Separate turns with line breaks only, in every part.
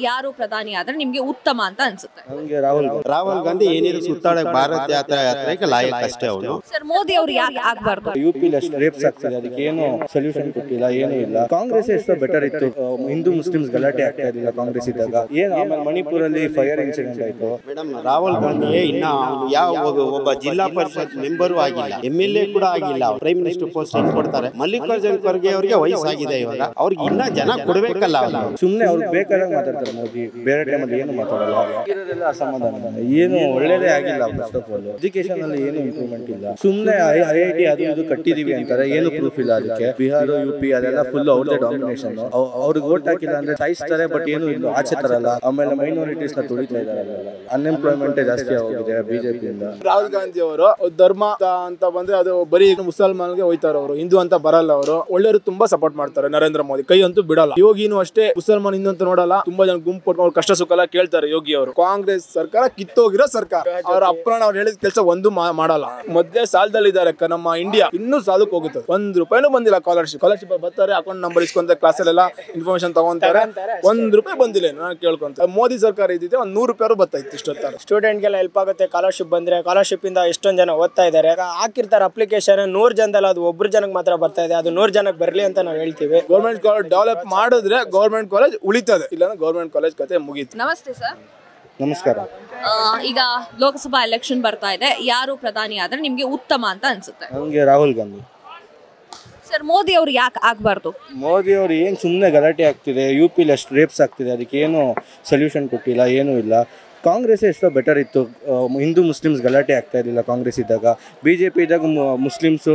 ಯಾರು ಪ್ರಧಾನಿ ಆದ್ರೆ ನಿಮ್ಗೆ ಉತ್ತಮ ಅಂತ ಅನ್ಸುತ್ತೆ?
ನಮಗೆ ರಾಹುಲ್ ಗಾಂಧಿ ಏನಿದ್ರು ಸುತ್ತಾಡಕ್ಕೆ ಭಾರತ್ ಯಾತ್ರೆಗೆ ಲಾಯಕ್ ಅಷ್ಟೇ ಅವರು.
ಸರ್, ಮೋದಿ ಅವರು ಯಾಕೆ ಆಗ್ಬಾರ್ದು?
ಯುಪಿ ರೇಪ್ಸ್ ಆಗ್ತಿದೆ, ಅದಕ್ಕೆ ಏನು ಸೊಲ್ಯೂಷನ್ ಕೊಟ್ಟಿಲ್ಲ, ಏನು ಇಲ್ಲ. ಕಾಂಗ್ರೆಸ್ ಎಷ್ಟೋ ಬೆಟರ್ ಇತ್ತು, ಹಿಂದೂ ಮುಸ್ಲಿಮ್ಸ್ ಗಲಾಟೆ ಆಗ್ತಾ ಇರಲಿಲ್ಲ ಕಾಂಗ್ರೆಸ್ ಇದ್ದಾಗ. ಏನು ಆಮೇಲೆ ಮಣಿಪುರಲ್ಲಿ ಫೈರ್ ಇನ್ಸಿಡೆಂಟ್ ಆಯ್ತು. ಮೇಡಮ್, ರಾಹುಲ್ ಗಾಂಧಿ ಇನ್ನ ಯಾವ ಒಬ್ಬ ಜಿಲ್ಲಾ ಪರಿಷತ್ ಮೆಂಬರು ಆಗಿಲ್ಲ, MLA ಕೂಡ ಆಗಿಲ್ಲ. ಪ್ರೈಮ್ ಮಿನಿಸ್ಟರ್ ಪೋಸ್ಟ್ ಹೆಂಗ್ ಕೊಡ್ತಾರೆ? ಮಲ್ಲಿಕಾರ್ಜುನ್ ಖರ್ಗೆ ಅವರಿಗೆ ವಯಸ್ಸಾಗಿದೆ, ಇವಾಗ ಅವ್ರಿಗೆ ಇನ್ನ ಜನ ಕೊಡ್ಬೇಕಲ್ಲ. ಸುಮ್ನೆ ಅವ್ರಿಗೆ ಬೇಕಾದಾಗ ಮಾತಾಡ್ತಾರೆ ಮೋದಿ, ಬೇರೆ ಟೈಮಲ್ಲಿ ಏನು ಮಾತಾಡಲ್ಲ. ಇರೋದೆಲ್ಲ ಅಸಮಾಧಾನ, ಏನು ಒಳ್ಳೇದೇ ಆಗಿಲ್ಲ. ಫಸ್ಟ್ ಆಫ್ ಆಲ್ ಎಜುಕೇಶನ್ ಅಲ್ಲಿ ಏನು ಇಂಪ್ರೂವ್ಮೆಂಟ್ ಇಲ್ಲ. ಸುಮ್ನೆ IIT ಅದು ಇದು ಕಟ್ಟಿದೀವಿ ಅಂತಾರೆ, ಏನು ಪ್ರೂಫ್ ಇಲ್ಲ ಅದಕ್ಕೆ. ಬಿಹಾರ UP ಅದೆಲ್ಲ ಫುಲ್ ಅವ್ರದೇ ಡಾಮಿನೇಷನ್. ಅವ್ರಿಗೆ ವೋಟ್ ಹಾಕಿಲ್ಲ ಅಂದ್ರೆ ಸಾಯಿಸ್ತಾರೆ, ಬಟ್ ಏನು ಇಲ್ಲ, ಆಚೆ ತರಲ್ಲ. ಆಮೇಲೆ ಮೈನಾರಿಟೀಸ್ ನ ತುಳಿತಾ ಇದಾರೆ, ಅನ್ಎಂಪ್ಲಾಯ್ಮೆಂಟ್ ಜಾಸ್ತಿ ಆಗೋಗಿದೆ ಬಿಜೆಪಿಯಿಂದ.
ರಾಹುಲ್ ಗಾಂಧಿ ಅವರು ಧರ್ಮ ಅಂತ ಬಂದ್ರೆ ಅದು ಬರೀ ಮುಸಲ್ಮಾನ್ಗೆ ಹೋಯ್ತಾರೆ, ಅವರು ಹಿಂದೂ ಅಂತ ಬರಲ್ಲ. ಅವರು ಒಳ್ಳೆಯವರು ತುಂಬಾ ಸಪೋರ್ಟ್ ಮಾಡ್ತಾರೆ. ನರೇಂದ್ರ ಮೋದಿ ಕೈ ಅಂತೂ ಬಿಡಲ್ಲ. ಯೋಗಿನೂ ಅಷ್ಟೇ ಮುಸಲ್ಮಾನ್ ಹಿಂದೂ ಅಂತ ನೋಡಲ್ಲ. ತುಂಬಾ ಜನ ಗುಂಪು ಕೊಟ್ಕೊಂಡು ಕಷ್ಟ ಸುಖ ಎಲ್ಲ ಕೇಳ್ತಾರೆ ಯೋಗಿ ಅವರು. ಕಾಂಗ್ರೆಸ್ ಸರ್ಕಾರ ಕಿತ್ತೋಗಿರೋ ಸರ್ಕಾರ. ಅವ್ರ ಅಪ್ರಾಣ ಅವ್ರು ಹೇಳಿದ ಕೆಲಸ ಒಂದು ಮಾಡಲ್ಲ. ಮಧ್ಯೆ ಸಾಲದಲ್ಲಿ ಇದ್ದಾರೆ. ನಮ್ಮ ಇಂಡಿಯಾ ಇನ್ನೂ ಸಾಲಕ್ಕೆ ಹೋಗುತ್ತೆ. ₹1 ಬಂದಿಲ್ಲ. ಸ್ಕಾಲರ್ಶಿಪ್ ಬರ್ತಾರೆ, ಅಕೌಂಟ್ ನಂಬರ್ ಇಸ್ಕೊಂತ ಕ್ಲಾಸಲ್ಲೆಲ್ಲ ಇನ್ಫಾರ್ಮೇಶನ್ ತಗೊಂತಾರೆ. ₹1 ಬಂದಿಲ್ಲ. ನಾನು ಕೇಳ್ಕೊಂತ ಮೋದಿ ಸರ್ಕಾರ ಇದ್ದಿದೆ ₹100 ಬರ್ತಾ ಇತ್ತು ಇಷ್ಟೊತ್ತರ.
ಸ್ಟೂಡೆಂಟ್ ಗೆಲ್ಲ ಹೆಲ್ಪ್ ಆಗುತ್ತೆ ಸ್ಕಾಲರ್ಶಿಪ್ ಬಂದ್ರೆ. ಸ್ಕಾಲರ್ಶಿಪ್ ಇಂದ ಎಷ್ಟೊಂದು ಜನ ಓದ್ತಾ ಇದ್ದಾರೆ. ಹಾಕಿರ್ತಾರೆ ಅಪ್ಲಿಕೇಶನ್, 100 ಜನದಲ್ಲಿ ಅದು ಒಬ್ರು ಜನಕ್ಕೆ ಮಾತ್ರ ಬರ್ತಾ ಇದೆ. ಅದು 100 ಜನಕ್ಕೆ ಬರಲಿ ಅಂತ ನಾವು ಹೇಳ್ತೀವಿ.
ಗೌರ್ಮೆಂಟ್ ಕಾಲೇಜ್ ಡೆವಲಪ್ ಮಾಡಿದ್ರೆ ಗೌರ್ಮೆಂಟ್ ಕಾಲೇಜ್ ಉಳಿತದೆ, ಇಲ್ಲ ಗೌರ್ಮೆಂಟ್ ಕಾಲೇಜ್ ಕತೆ ಮುಗೀತು.
ನಮಸ್ತೆ ಸರ್.
ನಮಸ್ಕಾರ.
ಈಗ ಲೋಕಸಭಾ ಎಲೆಕ್ಷನ್ ಬರ್ತಾ ಇದೆ, ಯಾರು ಪ್ರಧಾನಿ ಆದ್ರೆ ನಿಮ್ಗೆ ಉತ್ತಮ ಅಂತ ಅನ್ಸುತ್ತೆ?
ನಮಗೆ ರಾಹುಲ್ ಗಾಂಧಿ.
ಸರ್, ಮೋದಿ ಅವರು ಯಾಕೆ ಆಗ್ಬಾರ್ದು?
ಮೋದಿ ಅವರು ಏನು ಸುಮ್ಮನೆ ಗಲಾಟೆ ಆಗ್ತಿದೆ, UP ಅಷ್ಟು ರೇಪ್ಸ್ ಆಗ್ತಿದೆ, ಅದಕ್ಕೆ ಏನು ಸೊಲ್ಯೂಷನ್ ಕೊಟ್ಟಿಲ್ಲ, ಏನೂ ಇಲ್ಲ. ಕಾಂಗ್ರೆಸ್ ಎಷ್ಟೋ ಬೆಟರ್ ಇತ್ತು, ಹಿಂದೂ ಮುಸ್ಲಿಮ್ಸ್ ಗಲಾಟೆ ಆಗ್ತಾ ಇರಲಿಲ್ಲ ಕಾಂಗ್ರೆಸ್ ಇದ್ದಾಗ. BJP ಇದ್ದಾಗ ಮುಸ್ಲಿಮ್ಸು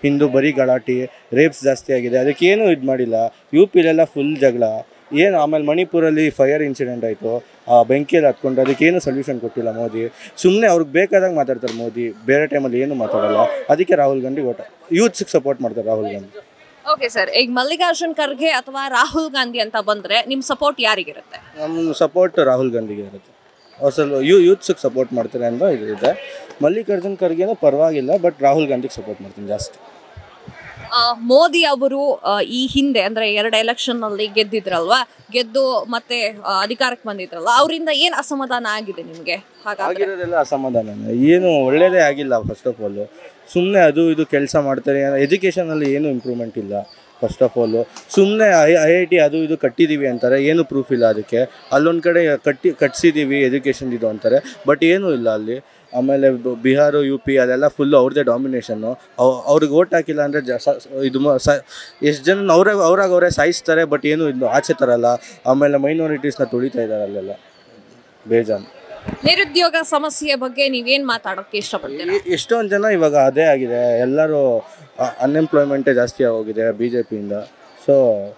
ಹಿಂದೂ ಬರೀ ಗಲಾಟೆ, ರೇಪ್ಸ್ ಜಾಸ್ತಿ ಆಗಿದೆ, ಅದಕ್ಕೇನು ಇದು ಮಾಡಿಲ್ಲ. UPಲೆಲ್ಲ ಫುಲ್ ಜಗಳ. ಏನು ಆಮೇಲೆ ಮಣಿಪುರಲ್ಲಿ ಫೈರ್ ಇನ್ಸಿಡೆಂಟ್ ಆಯಿತು, ಬೆಂಕಿಯಲ್ಲಿ ಹತ್ಕೊಂಡು, ಅದಕ್ಕೇನು ಸೊಲ್ಯೂಷನ್ ಕೊಟ್ಟಿಲ್ಲ ಮೋದಿ. ಸುಮ್ಮನೆ ಅವ್ರಿಗೆ ಬೇಕಾದಾಗ ಮಾತಾಡ್ತಾರೆ ಮೋದಿ, ಬೇರೆ ಟೈಮಲ್ಲಿ ಏನು ಮಾತಾಡಲ್ಲ. ಅದಕ್ಕೆ ರಾಹುಲ್ ಗಾಂಧಿ ಓಟ ಯೂತ್ಸಿಗೆ ಸಪೋರ್ಟ್ ಮಾಡ್ತಾರೆ ರಾಹುಲ್ ಗಾಂಧಿ.
ಓಕೆ ಸರ್, ಈಗ ಮಲ್ಲಿಕಾರ್ಜುನ್ ಖರ್ಗೆ ಅಥವಾ ರಾಹುಲ್ ಗಾಂಧಿ ಅಂತ ಬಂದ್ರೆ ನಿಮ್ಮ ಸಪೋರ್ಟ್ ಯಾರಿಗಿರುತ್ತೆ?
ನಮ್ಮ ಸಪೋರ್ಟ್ ರಾಹುಲ್ ಗಾಂಧಿಗೆ ಇರುತ್ತೆ. ಅವ್ರು ಸ್ವಲ್ಪ ಯೂತ್ಸಿಗೆ ಸಪೋರ್ಟ್ ಮಾಡ್ತಾರೆ ಅಂತ ಇದೆ. ಮಲ್ಲಿಕಾರ್ಜುನ್ ಖರ್ಗೆನೂ ಪರವಾಗಿಲ್ಲ, ಬಟ್ ರಾಹುಲ್ ಗಾಂಧಿಗೆ ಸಪೋರ್ಟ್ ಮಾಡ್ತೀನಿ ಜಾಸ್ತಿ.
ಮೋದಿ ಅವರು ಈ ಹಿಂದೆ ಅಂದ್ರೆ 2 ಎಲೆಕ್ಷನ್ ನಲ್ಲಿ ಗೆದ್ದಿದ್ರಲ್ವಾ, ಗೆದ್ದು ಮತ್ತೆ ಅಧಿಕಾರಕ್ಕೆ ಬಂದಿದ್ರಲ್ಲ, ಅವರಿಂದ ಏನ್ ಅಸಮಾಧಾನ ಆಗಿದೆ ನಿಮ್ಗೆ?
ಆಗಿರೋದೆಲ್ಲ ಅಸಮಾಧಾನ, ಏನು ಒಳ್ಳೇದೇ ಆಗಿಲ್ಲ. ಫಸ್ಟ್ ಆಫ್ ಆಲ್ ಸುಮ್ಮನೆ ಅದು ಇದು ಕೆಲಸ ಮಾಡ್ತಾರೆ. ಎಜುಕೇಷನಲ್ಲಿ ಏನು ಇಂಪ್ರೂವ್ಮೆಂಟ್ ಇಲ್ಲ. ಫಸ್ಟ್ ಆಫ್ ಆಲು ಸುಮ್ಮನೆ IIT ಅದು ಇದು ಕಟ್ಟಿದ್ದೀವಿ ಅಂತಾರೆ, ಏನು ಪ್ರೂಫ್ ಇಲ್ಲ ಅದಕ್ಕೆ. ಅಲ್ಲೊಂದು ಕಡೆ ಕಟ್ಸಿದ್ದೀವಿ ಎಜುಕೇಷನ್ ಇದು ಅಂತಾರೆ, ಬಟ್ ಏನೂ ಇಲ್ಲ ಅಲ್ಲಿ. ಆಮೇಲೆ ಬಿಹಾರ UP ಅದೆಲ್ಲ ಫುಲ್ಲು ಅವ್ರದ್ದೇ ಡಾಮಿನೇಷನ್ನು. ಅವ್ರಿಗೆ ಓಟ್ ಹಾಕಿಲ್ಲ ಅಂದರೆ ಇದು ಎಷ್ಟು ಜನ ಅವರೇ ಸಾಯಿಸ್ತಾರೆ, ಬಟ್ ಏನೂ ಇದು ಆಚೆ ತರಲ್ಲ. ಆಮೇಲೆ ಮೈನಾರಿಟೀಸ್ನ ತುಳಿತಾ ಇದ್ದಾರೆ ಅಲ್ಲೆಲ್ಲ ಬೇಜಾನ್.
ನಿರುದ್ಯೋಗ ಸಮಸ್ಯೆ ಬಗ್ಗೆ ನೀವೇನು ಮಾತಾಡೋಕ್ಕೆ ಇಷ್ಟಪಡ್ತೀರಾ?
ಎಷ್ಟೊಂದು ಜನ ಇವಾಗ ಅದೇ ಆಗಿದೆ, ಎಲ್ಲರೂ ಅನ್ಎಂಪ್ಲಾಯ್ಮೆಂಟೇ ಜಾಸ್ತಿ ಆಗೋಗಿದೆ BJPಯಿಂದ. ಸೊ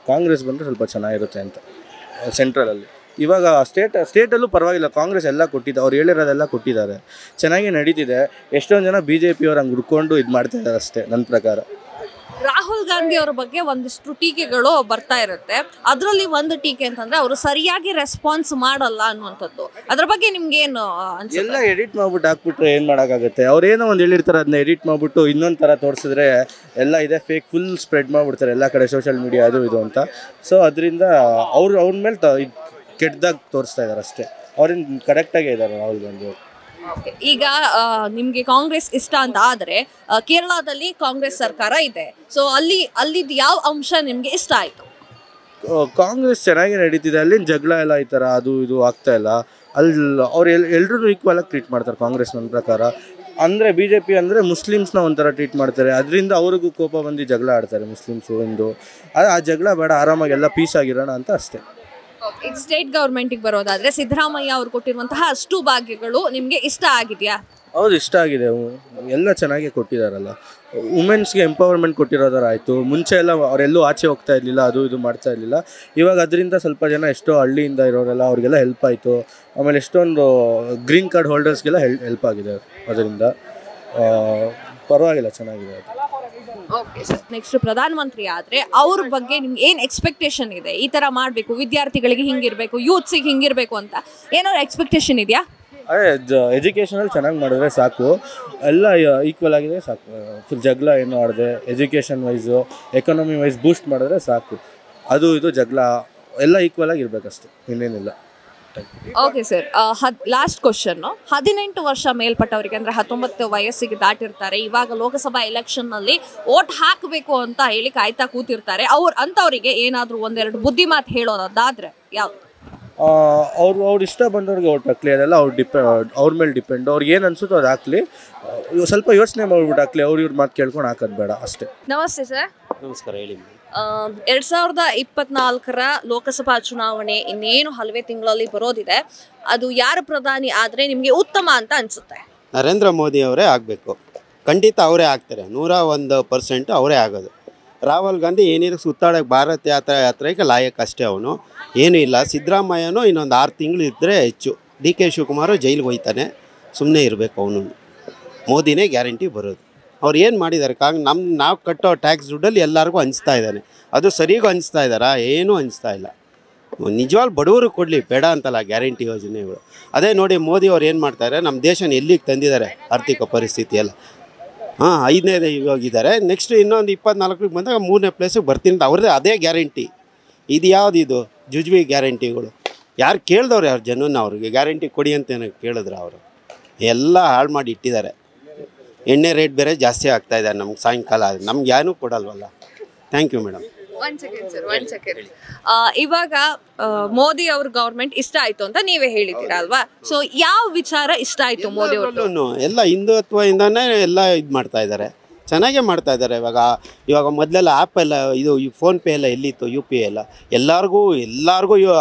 ಕಾಂಗ್ರೆಸ್ ಬಂದರೆ ಸ್ವಲ್ಪ ಚೆನ್ನಾಗಿರುತ್ತೆ ಅಂತ ಸೆಂಟ್ರಲಲ್ಲಿ. ಇವಾಗ ಸ್ಟೇಟಲ್ಲೂ ಪರವಾಗಿಲ್ಲ, ಕಾಂಗ್ರೆಸ್ ಎಲ್ಲ ಕೊಟ್ಟಿದ್ದು, ಅವ್ರು ಹೇಳಿರೋದೆಲ್ಲ ಕೊಟ್ಟಿದ್ದಾರೆ, ಚೆನ್ನಾಗಿ ನಡೀತಿದೆ. ಎಷ್ಟೊಂದು ಜನ BJPಯವ್ರು ಹಂಗೆ ಹುಡ್ಕೊಂಡು ಇದು ಮಾಡ್ತಾ ಇದ್ದಾರೆ ಅಷ್ಟೇ ನನ್ನ ಪ್ರಕಾರ.
ರಾಹುಲ್ ಗಾಂಧಿ ಅವರ ಬಗ್ಗೆ ಒಂದಿಷ್ಟು ಟೀಕೆಗಳು ಬರ್ತಾ ಇರುತ್ತೆ. ಅದರಲ್ಲಿ ಒಂದು ಟೀಕೆ ಅಂತಂದ್ರೆ ಅವರು ಸರಿಯಾಗಿ ರೆಸ್ಪಾನ್ಸ್ ಮಾಡಲ್ಲ ಅನ್ನುವಂಥದ್ದು. ಅದ್ರ ಬಗ್ಗೆ ನಿಮ್ಗೆ ಏನು ಅನ್ಸುತ್ತೆ?
ಎಲ್ಲ ಎಡಿಟ್ ಮಾಡ್ಬಿಟ್ಟು ಹಾಕ್ಬಿಟ್ರೆ ಏನು ಮಾಡೋಕ್ಕಾಗುತ್ತೆ? ಅವ್ರೇನೋ ಒಂದು ಹೇಳಿರ್ತಾರೆ, ಅದನ್ನ ಎಡಿಟ್ ಮಾಡಿಬಿಟ್ಟು ಇನ್ನೊಂದು ಥರ ತೋರಿಸಿದ್ರೆ ಎಲ್ಲ ಇದೆ ಫೇಕ್, ಫುಲ್ ಸ್ಪ್ರೆಡ್ ಮಾಡಿಬಿಡ್ತಾರೆ ಎಲ್ಲ ಕಡೆ ಸೋಷಿಯಲ್ ಮೀಡಿಯಾ ಅದು ಇದು ಅಂತ. ಸೊ ಅದರಿಂದ ಅವ್ರ ಮೇಲೆ ಕೆಟ್ಟದಾಗ ತೋರಿಸ್ತಾ ಇದ್ದಾರೆ ಅಷ್ಟೇ. ಅವ್ರೇನು ಕರೆಕ್ಟಾಗೇ ಇದ್ದಾರೆ ರಾಹುಲ್ ಗಾಂಧಿ ಅವರು.
ಈಗ ನಿಮ್ಗೆ ಕಾಂಗ್ರೆಸ್ ಇಷ್ಟ ಅಂತ ಆದ್ರೆ ಕೇರಳದಲ್ಲಿ ಕಾಂಗ್ರೆಸ್ ಸರ್ಕಾರ ಇದೆ. ಸೊ ಅಲ್ಲಿದ್ ಯಾವ ಅಂಶ ನಿಮ್ಗೆ ಇಷ್ಟ ಆಯ್ತು?
ಕಾಂಗ್ರೆಸ್ ಚೆನ್ನಾಗಿ ನಡೀತಿದೆ, ಅಲ್ಲಿನ ಜಗಳ ಎಲ್ಲ ಈ ಥರ ಅದು ಇದು ಆಗ್ತಾ ಇಲ್ಲ. ಅಲ್ಲಿ ಅವ್ರು ಎಲ್ಲರೂ ಈಕ್ವಲ್ ಆಗಿ ಟ್ರೀಟ್ ಮಾಡ್ತಾರೆ ಕಾಂಗ್ರೆಸ್ ನನ್ನ ಪ್ರಕಾರ. ಅಂದರೆ BJP ಅಂದರೆ ಮುಸ್ಲಿಮ್ಸ್ನ ಒಂಥರ ಟ್ರೀಟ್ ಮಾಡ್ತಾರೆ, ಅದರಿಂದ ಅವ್ರಿಗೂ ಕೋಪ ಬಂದು ಜಗಳ ಆಡ್ತಾರೆ ಮುಸ್ಲಿಮ್ಸು ಹಿಂದೂ. ಆ ಜಗಳ ಬೇಡ, ಆರಾಮಾಗಿ ಎಲ್ಲ ಪೀಸ್ ಆಗಿರೋಣ ಅಂತ ಅಷ್ಟೇ.
ಈಗ ಸ್ಟೇಟ್ ಗೌರ್ಮೆಂಟಿಗೆ ಬರೋದಾದ್ರೆ ಸಿದ್ದರಾಮಯ್ಯ ಅವರು ಕೊಟ್ಟಿರುವಂತಹ ಅಷ್ಟು ಭಾಗ್ಯಗಳು ನಿಮಗೆ ಇಷ್ಟ ಆಗಿದೆಯಾ?
ಹೌದು, ಇಷ್ಟ ಆಗಿದೆ. ಎಲ್ಲ ಚೆನ್ನಾಗಿ ಕೊಟ್ಟಿದ್ದಾರಲ್ಲ. ವುಮೆನ್ಸ್ಗೆ ಎಂಪವರ್ಮೆಂಟ್ ಕೊಟ್ಟಿರೋದಾರ ಆಯಿತು. ಮುಂಚೆ ಎಲ್ಲ ಅವರೆಲ್ಲೂ ಆಚೆ ಹೋಗ್ತಾ ಇರಲಿಲ್ಲ, ಅದು ಇದು ಮಾಡ್ತಾ ಇರಲಿಲ್ಲ. ಇವಾಗ ಅದರಿಂದ ಸ್ವಲ್ಪ ಜನ ಎಷ್ಟೋ ಹಳ್ಳಿಯಿಂದ ಇರೋರೆಲ್ಲ ಅವ್ರಿಗೆಲ್ಲ ಹೆಲ್ಪ್ ಆಯಿತು. ಆಮೇಲೆ ಎಷ್ಟೊಂದು ಗ್ರೀನ್ ಕಾರ್ಡ್ ಹೋಲ್ಡರ್ಸ್ಗೆಲ್ಲ ಹೆಲ್ಪ್ ಆಗಿದೆ ಅದರಿಂದ. ಪರವಾಗಿಲ್ಲ, ಚೆನ್ನಾಗಿದೆ ಅದು.
ಓಕೆ ಸರ್, ನೆಕ್ಸ್ಟ್ ಪ್ರಧಾನಮಂತ್ರಿ ಆದರೆ ಅವ್ರ ಬಗ್ಗೆ ನಿಮ್ಗೆ ಏನು ಎಕ್ಸ್ಪೆಕ್ಟೇಷನ್ ಇದೆ? ಈ ಥರ ಮಾಡಬೇಕು, ವಿದ್ಯಾರ್ಥಿಗಳಿಗೆ ಹಿಂಗಿರಬೇಕು, ಯೂತ್ಸಿಗೆ ಹಿಂಗಿರಬೇಕು ಅಂತ ಏನಾದ್ರು ಎಕ್ಸ್ಪೆಕ್ಟೇಷನ್ ಇದೆಯಾ?
ಅದೇ ಎಜುಕೇಷನಲ್ಲಿ ಚೆನ್ನಾಗಿ ಮಾಡಿದ್ರೆ ಸಾಕು, ಎಲ್ಲ ಈಕ್ವಲ್ ಆಗಿದೆ ಸಾಕು. ಫುಲ್ ಜಗಳ ಏನು ಮಾಡಿದೆ, ಎಜುಕೇಷನ್ ವೈಸು ಎಕಾನಮಿ ವೈಸ್ ಬೂಸ್ಟ್ ಮಾಡಿದ್ರೆ ಸಾಕು. ಅದು ಇದು ಜಗಳ ಎಲ್ಲ ಈಕ್ವಲ್ ಆಗಿ ಇರಬೇಕಷ್ಟೆ, ಇನ್ನೇನಿಲ್ಲ.
Okay sir, last question. 18 ವರ್ಷ ಮೇಲ್ಪಟ್ಟವರಿಗೆ ಅಂದ್ರೆ 19 ವಯಸ್ಸಿಗೆ ದಾಟಿರ್ತಾರೆ, ಇವಾಗ ಲೋಕಸಭಾ ಎಲೆಕ್ಷನ್ ನಲ್ಲಿ ವೋಟ್ ಹಾಕಬೇಕು ಅಂತ ಹೇಳಿ ಕಾಯ್ತಾ ಕೂತಿರ್ತಾರೆ, ಅಂತವರಿಗೆ ಏನಾದ್ರೂ ಒಂದೆರಡು ಬುದ್ಧಿ ಮಾತು ಹೇಳೋದಾದ್ರೆ ಯಾವ್ದು?
ಅವ್ರ ಇಷ್ಟ ಬಂದವ್ರಿಗೆ ಓಟ್ ಹಾಕ್ಲಿ, ಅದೆಲ್ಲ ಅವ್ರ ಮೇಲೆ ಡಿಪೆಂಡ್. ಅವ್ರಿಗೆ ಏನು ಅನ್ಸುತ್ತೋ ಅದು ಹಾಕ್ಲಿ, ಸ್ವಲ್ಪ ಯೋಚನೆ ಮಾಡ್ಬಿಟ್ಟು ಹಾಕ್ಲಿ, ಇವ್ರ ಮಾತು ಕೇಳ್ಕೊಂಡು ಹಾಕೋದು ಬೇಡ ಅಷ್ಟೇ.
ನಮಸ್ತೆ ಸರ್.
ನಮಸ್ಕಾರ, ಹೇಳಿ.
2024 ಲೋಕಸಭಾ ಚುನಾವಣೆ ಇನ್ನೇನು ಹಲವೇ ತಿಂಗಳಲ್ಲಿ ಬರೋದಿದೆ. ಅದು ಯಾರು ಪ್ರಧಾನಿ ಆದ್ರೆ ನಿಮ್ಗೆ ಉತ್ತಮ ಅಂತ ಅನ್ಸುತ್ತೆ?
ನರೇಂದ್ರ ಮೋದಿ ಅವರೇ ಆಗಬೇಕು, ಖಂಡಿತ ಅವರೇ ಆಗ್ತಾರೆ, 101% ಅವರೇ ಆಗೋದು. ರಾಹುಲ್ ಗಾಂಧಿ ಏನಿದೆ ಸುತ್ತಾಡೋಕ್ಕೆ ಭಾರತ್ ಯಾತ್ರೆಗೆ ಲಾಯಕ್ ಅಷ್ಟೇ, ಅವನು ಏನೂ ಇಲ್ಲ. ಸಿದ್ದರಾಮಯ್ಯನೂ ಇನ್ನೊಂದು 6 ತಿಂಗಳು ಇದ್ದರೆ ಹೆಚ್ಚು. DK ಶಿವಕುಮಾರು ಜೈಲಿಗೆ ಹೋಯ್ತಾನೆ, ಸುಮ್ಮನೆ ಇರಬೇಕು ಅವನು. ಮೋದಿನೇ ಗ್ಯಾರಂಟಿ ಬರೋದು. ಅವ್ರು ಏನು ಮಾಡಿದ್ದಾರೆ? ನಾವು ಕಟ್ಟೋ ಟ್ಯಾಕ್ಸ್ ದುಡ್ಡಲ್ಲಿ ಎಲ್ಲರಿಗೂ ಹಂಚ್ತಾ ಇದ್ದಾನೆ. ಅದು ಸರಿಗೂ ಹಂಚ್ತಾ ಇದ್ದಾರಾ? ಏನೂ ಹಂಚ್ತಾ ಇಲ್ಲ. ನಿಜವಾಗ್ಲೂ ಬಡವರು ಕೊಡಲಿ, ಬೇಡ ಅಂತಲ್ಲ ಗ್ಯಾರಂಟಿ ಯೋಜನೆಗಳು. ಅದೇ ನೋಡಿ ಮೋದಿ ಅವ್ರು ಏನು ಮಾಡ್ತಾರೆ, ನಮ್ಮ ದೇಶನ ಎಲ್ಲಿಗೆ ತಂದಿದ್ದಾರೆ ಆರ್ಥಿಕ ಪರಿಸ್ಥಿತಿ ಎಲ್ಲ. 5ನೇ ಹೋಗಿದ್ದಾರೆ, ನೆಕ್ಸ್ಟ್ ಇನ್ನೊಂದು 24ಕ್ಕೆ ಬಂದಾಗ 3ನೇ ಪ್ಲೇಸಿಗೆ ಬರ್ತೀನಿ ಅಂತ ಅವ್ರದ್ದೇ ಅದೇ ಗ್ಯಾರಂಟಿ. ಇದು ಯಾವುದಿದು ಜುಜ್ವಿ ಗ್ಯಾರಂಟಿಗಳು? ಯಾರು ಕೇಳಿದವ್ರು ಯಾರು ಜನನ ಅವ್ರಿಗೆ ಗ್ಯಾರಂಟಿ ಕೊಡಿ ಅಂತ ಕೇಳಿದ್ರು? ಅವರು ಎಲ್ಲ ಹಾಳು ಮಾಡಿ ಇಟ್ಟಿದ್ದಾರೆ. ಎಣ್ಣೆ ರೇಟ್ ಬೇರೆ ಜಾಸ್ತಿ ಆಗ್ತಾ ಇದೆ ನಮ್ಗೆ, ಸಾಯಂಕಾಲ ನಮ್ಗೆ ಏನೂ ಕೊಡಲ್ವಲ್ಲ. Thank you madam.
One second. ಇವಾಗ ಮೋದಿ ಅವ್ರ ಗವರ್ಮೆಂಟ್ ಇಷ್ಟ ಆಯ್ತು ಅಂತ ನೀವೇ ಹೇಳಿದ್ದೀರಾ ಅಲ್ವಾ? ಸೊ ಯಾವ ವಿಚಾರ ಇಷ್ಟ ಆಯ್ತು ಮೋದಿ ಅವರು?
ಎಲ್ಲ ಹಿಂದುತ್ವದಿಂದಾನೇ ಎಲ್ಲ ಇದು ಮಾಡ್ತಾ ಇದ್ದಾರೆ, ಚೆನ್ನಾಗೇ ಮಾಡ್ತಾ ಇದ್ದಾರೆ. ಇವಾಗ ಮೊದಲೆಲ್ಲ ಆ್ಯಪ್ ಎಲ್ಲ ಇದು ಫೋನ್ಪೇ ಎಲ್ಲ ಎಲ್ಲಿತ್ತು, UPI ಎಲ್ಲ ಎಲ್ಲರಿಗೂ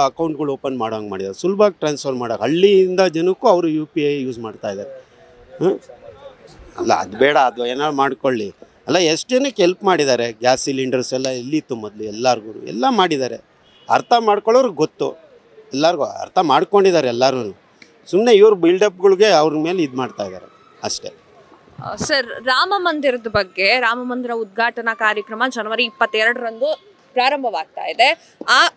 ಅಕೌಂಟ್ಗಳು ಓಪನ್ ಮಾಡೋಂಗೆ ಮಾಡಿದ್ದಾರೆ, ಸುಲಭವಾಗಿ ಟ್ರಾನ್ಸ್ಫರ್ ಮಾಡೋಕೆ. ಹಳ್ಳಿಯಿಂದ ಜನಕ್ಕೂ ಅವರು UPI ಯೂಸ್ ಮಾಡ್ತಾ ಇದ್ದಾರೆ. ಅಲ್ಲ ಅದು ಬೇಡ, ಅದು ಏನಾದ್ರು ಮಾಡ್ಕೊಳ್ಳಿ. ಅಲ್ಲ ಎಷ್ಟು ಜನಕ್ಕೆ ಹೆಲ್ಪ್ ಮಾಡಿದ್ದಾರೆ. ಗ್ಯಾಸ್ ಸಿಲಿಂಡರ್ಸ್ ಎಲ್ಲ ಎಲ್ಲಿತ್ತು ಮೊದಲು, ಎಲ್ಲರಿಗೂ ಎಲ್ಲ ಮಾಡಿದ್ದಾರೆ. ಅರ್ಥ ಮಾಡ್ಕೊಳ್ಳೋರ್ಗೆ ಗೊತ್ತು, ಎಲ್ಲರಿಗೂ ಅರ್ಥ ಮಾಡ್ಕೊಂಡಿದ್ದಾರೆ ಎಲ್ಲರೂ. ಸುಮ್ಮನೆ ಇವ್ರು ಬಿಲ್ಡಪ್ಗಳಿಗೆ ಅವ್ರ ಮೇಲೆ ಇದು ಮಾಡ್ತಾ ಇದ್ದಾರೆ ಅಷ್ಟೇ.
ಸರ್, ರಾಮ ಮಂದಿರದ ಬಗ್ಗೆ, ರಾಮ ಮಂದಿರ ಉದ್ಘಾಟನಾ ಕಾರ್ಯಕ್ರಮ ಜನವರಿ 22ರಂದು ಪ್ರಾರಂಭವಾಗ್ತಾ ಇದೆ.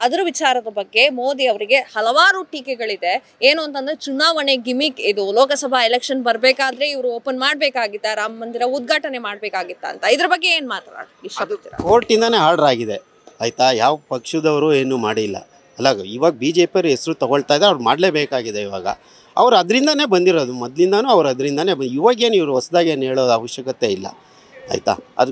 ಅದರ ವಿಚಾರದ ಬಗ್ಗೆ ಮೋದಿ ಅವರಿಗೆ ಹಲವಾರು ಟೀಕೆಗಳಿದೆ. ಏನು ಅಂತಂದ್ರೆ ಚುನಾವಣೆ ಗಿಮಿಕ್ ಇದು, ಲೋಕಸಭಾ ಎಲೆಕ್ಷನ್ ಬರಬೇಕಾದ್ರೆ ಇವರು ಓಪನ್ ಮಾಡಬೇಕಾಗಿತ್ತ, ರಾಮ ಮಂದಿರ ಉದ್ಘಾಟನೆ ಮಾಡಬೇಕಾಗಿತ್ತ ಅಂತ. ಇದ್ರ ಬಗ್ಗೆ ಏನು ಮಾತಾಡ್ತೀರಾ?
ಕೋರ್ಟಿಂದಾನೇ ಆರ್ಡರ್ ಆಗಿದೆ ಆಯಿತಾ, ಯಾವ ಪಕ್ಷದವರು ಏನೂ ಮಾಡಿಲ್ಲ. ಅಲ್ಲ ಇವಾಗ BJP ಹೆಸರು ತೊಗೊಳ್ತಾ ಇದೆ, ಅವ್ರು ಮಾಡಲೇಬೇಕಾಗಿದೆ. ಇವಾಗ ಅವ್ರು ಅದರಿಂದನೇ ಬಂದಿರೋದು, ಮೊದಲಿಂದನೂ ಅವ್ರು ಅದರಿಂದನೇ ಇವಾಗೇನು ಇವರು ಹೊಸದಾಗೇನು ಹೇಳೋದು ಅವಶ್ಯಕತೆ ಇಲ್ಲ ಆಯಿತಾ. ಅದು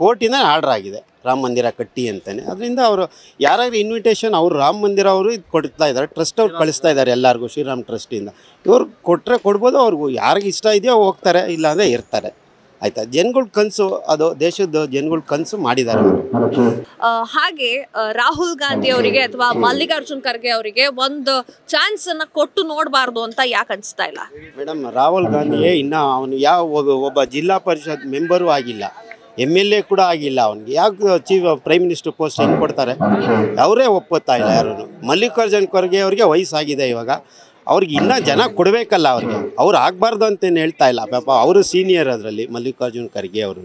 ಕೋರ್ಟಿಂದ ಆರ್ಡರ್ ಆಗಿದೆ ರಾಮ ಮಂದಿರ ಕಟ್ಟಿ ಅಂತಲೇ. ಅದರಿಂದ ಅವರು ಯಾರ್ಯಾರು ಇನ್ವಿಟೇಷನ್ ಅವರು ರಾಮ ಮಂದಿರ ಅವರು ಇದು ಕೊಡ್ತಾ ಇದ್ದಾರೆ, ಟ್ರಸ್ಟ್ ಅವ್ರು ಕಳಿಸ್ತಾ ಇದ್ದಾರೆ ಎಲ್ಲರಿಗೂ, ಶ್ರೀರಾಮ್ ಟ್ರಸ್ಟಿಂದ. ಇವ್ರು ಕೊಟ್ಟರೆ ಕೊಡ್ಬೋದು, ಅವ್ರಿಗೂ ಯಾರಿಗೆ ಇಷ್ಟ ಇದೆಯೋ ಹೋಗ್ತಾರೆ, ಇಲ್ಲಾಂದರೆ ಇರ್ತಾರೆ ಆಯಿತಾ. ಜನಗಳ ಕನಸು ಅದು, ದೇಶದ ಜನಗಳ ಕನಸು ಮಾಡಿದ್ದಾರೆ.
ಹಾಗೆ ರಾಹುಲ್ ಗಾಂಧಿ ಅವರಿಗೆ ಅಥವಾ ಮಲ್ಲಿಕಾರ್ಜುನ್ ಖರ್ಗೆ ಅವರಿಗೆ ಒಂದು ಚಾನ್ಸ್ ಅನ್ನ ಕೊಟ್ಟು ನೋಡಬಾರ್ದು ಅಂತ ಯಾಕೆ ಅನಿಸ್ತಾ ಇಲ್ಲ?
ಮೇಡಮ್, ರಾಹುಲ್ ಗಾಂಧಿಯೇ ಇನ್ನೂ ಅವನು ಒಬ್ಬ ಜಿಲ್ಲಾ ಪರಿಷತ್ ಮೆಂಬರು ಆಗಿಲ್ಲ, MLA ಕೂಡ ಆಗಿಲ್ಲ. ಅವ್ನಿಗೆ ಯಾಕೆ ಪ್ರೈಮ್ ಮಿನಿಸ್ಟರ್ ಪೋಸ್ಟ್ ಹೆಂಗೆ ಕೊಡ್ತಾರೆ? ಅವರೇ ಒಪ್ಪುತ್ತಾ ಇಲ್ಲ ಯಾರೂ. ಮಲ್ಲಿಕಾರ್ಜುನ್ ಖರ್ಗೆ ಅವ್ರಿಗೆ ವಯಸ್ಸಾಗಿದೆ, ಇವಾಗ ಅವ್ರಿಗೆ ಇನ್ನೂ ಜನ ಕೊಡಬೇಕಲ್ಲ ಅವ್ರಿಗೆ. ಅವ್ರು ಆಗಬಾರ್ದು ಅಂತೇನು ಹೇಳ್ತಾ ಇಲ್ಲ ಪಾಪ, ಅವರು ಸೀನಿಯರ್ ಅದರಲ್ಲಿ ಮಲ್ಲಿಕಾರ್ಜುನ್ ಖರ್ಗೆ ಅವರು.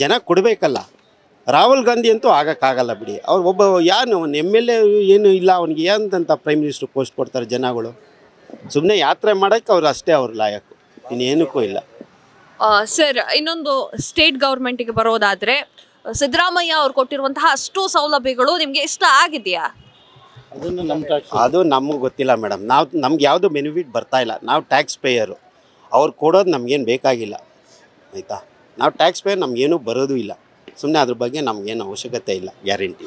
ಜನ ಕೊಡಬೇಕಲ್ಲ. ರಾಹುಲ್ ಗಾಂಧಿ ಅಂತೂ ಆಗೋಕ್ಕಾಗಲ್ಲ ಬಿಡಿ. ಅವ್ರು ಒಬ್ಬ ಒಂದು MLA ಏನು ಇಲ್ಲ, ಅವ್ನಿಗೆ ಏನಂತ ಪ್ರೈಮ್ ಮಿನಿಸ್ಟರ್ ಪೋಸ್ಟ್ ಕೊಡ್ತಾರೆ ಜನಗಳು? ಸುಮ್ಮನೆ ಯಾತ್ರೆ ಮಾಡೋಕ್ಕೆ ಅವ್ರು ಅಷ್ಟೇ ಅವ್ರು ಲಾಯಕು, ಇನ್ನೇನಕ್ಕೂ ಇಲ್ಲ.
ಸರ್, ಇನ್ನೊಂದು ಸ್ಟೇಟ್ ಗೌರ್ಮೆಂಟಿಗೆ ಬರೋದಾದರೆ ಸಿದ್ದರಾಮಯ್ಯ ಅವ್ರು ಕೊಟ್ಟಿರುವಂತಹ ಅಷ್ಟು ಸೌಲಭ್ಯಗಳು ನಿಮಗೆ ಇಷ್ಟ ಆಗಿದೆಯಾ?
ಅದು ನಮಗೆ ಗೊತ್ತಿಲ್ಲ ಮೇಡಮ್. ನಮ್ಗೆ ಯಾವುದು ಬೆನಿಫಿಟ್ ಬರ್ತಾ ಇಲ್ಲ. ನಾವು ಟ್ಯಾಕ್ಸ್ ಪೇಯರು, ಅವ್ರು ಕೊಡೋದು ನಮಗೇನು ಬೇಕಾಗಿಲ್ಲ ಆಯಿತಾ. ನಾವು ಟ್ಯಾಕ್ಸ್ ಪೇಯರ್, ನಮಗೇನು ಬರೋದು ಇಲ್ಲ. ಸುಮ್ಮನೆ ಅದ್ರ ಬಗ್ಗೆ ನಮಗೇನು ಅವಶ್ಯಕತೆ ಇಲ್ಲ ಗ್ಯಾರಂಟಿ.